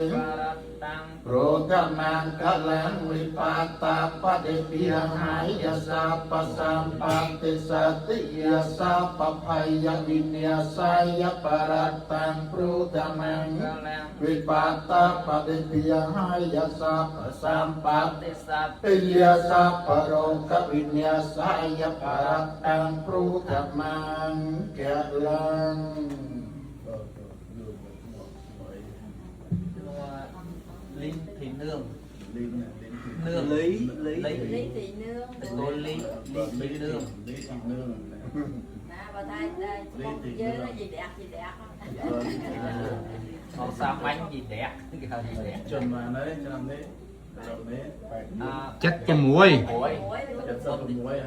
โปรดนางกัลลังวิปาตาปะเดปิยหายยาสาปสัมปันติสติยาสาปภัยยวินยาสายปรัตตังโปรดนางวิปาตาปะเดปิยหายยาสาปสัมปันติสติยาสาปโรกวินยาสายปรัตตังโปรดนางกัลลังLý thì nương nương lý thì nương cô lý nương bà thay đây chơi nó gì đẹp con sao bánh gì đẹp chuẩn mà đấy cho làm đấy chắc cho muối chất sơ muối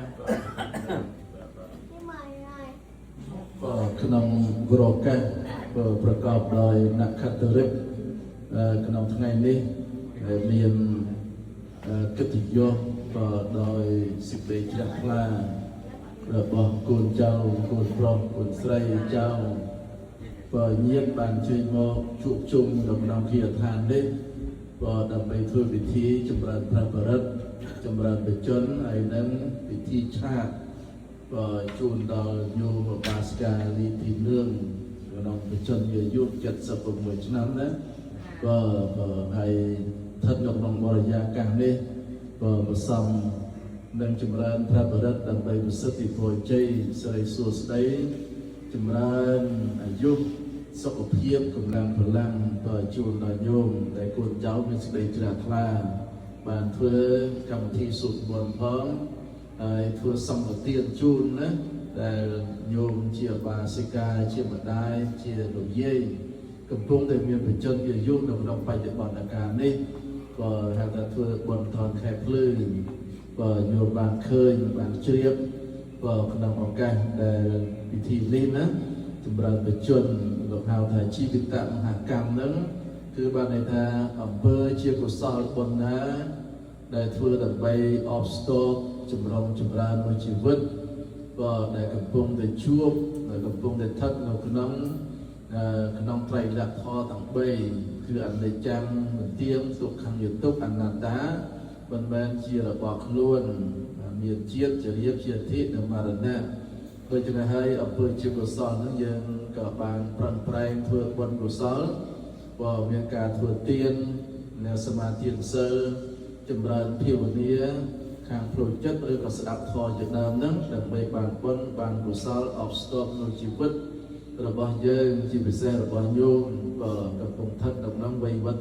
ក្នុងវរកាសប្រកបដោយនក្ខត្តរិទ្ធក្នុងថ្ងៃនេះមានកិត្តិយសដោយសេចក្តីជ្រះថ្លារបស់កូនចៅកូនប្រុសកូនស្រីចៅញាតិបានជួយមកជួបជុំនៅក្នុងគាឋាននេះដើម្បីធ្វើពិធីចម្រើនព្រះបរិត្តចម្រើនបជនហើយនឹងពិធីឆាតជូនដល់ញោមបាសកាលីទីនឿងក្នុងបជនអាយុ76ឆ្នាំណាហើយស្ថិតនៅក្នុងបរិយាកាសនេះប្រសំនឹងចម្រើនព្រះបរិត្តដើម្បីប្រសិទ្ធិពរជ័យសិរីសួស្តីចម្រើនអាយុសុខភាពកម្លាំងព្រลังជូនដល់ញោមដែលកូនចៅមានសេចក្តីជ្រះថ្លាបានធ្វើកម្មវិធីសុខមន្តផងហើយធ្វើសម្បទានជូនណាដែលញោមជាបាសិកាជាម្ដាយជាលោកយាយកំពុងតែមានបច្ចុប្បន្នអាយុនៅក្នុងបច្ចុប្បន្នកាលនេះក៏ហៅថាធ្វើបុណ្យថនខែភ្លឺញោមបានឃើញបានជ្រាបក្នុងឱកាសដែលពិធីនេះណាចម្រើនបច្ចុប្បន្នលោកហៅថាជីវិតមហាកម្មហ្នឹងគឺបានន័យថាអំពើជាកុសលបុណ្យណាដែលធ្វើដើម្បីអបស្ទប់ចម្រុងចម្រើនមួយជីវិតដែលកំពុងតែជួបដែលកំពុងតែស្ថិតនៅក្នុងត្រៃលក្ខធម៌ទាំង3គឺអនិច្ចំនិត្យទុក្ខំយុទុក្ខអនត្តាមិនមែនជារបស់ខ្លួនមានជាតិជារៀបជាធិនិងមរណៈដូច្នេះហើយអំពើជាកុសលហ្នឹងយើងក៏បានប្រឹងប្រែងធ្វើបុណ្យកុសលមានការធ្វើទាននិងសមាធិសិលចម្រើនភាវនាខាងផ្លូវចិត្តឬក៏ស្ដាប់ធម៌ជាដើមហ្នឹងដើម្បីបានបុណ្យបានកុសលអបស្ទប់នៅជីវិតរបស់យើងជាពិសេសរបស់ញោមកំពុងស្ថិតក្នុងវ័យវត្ត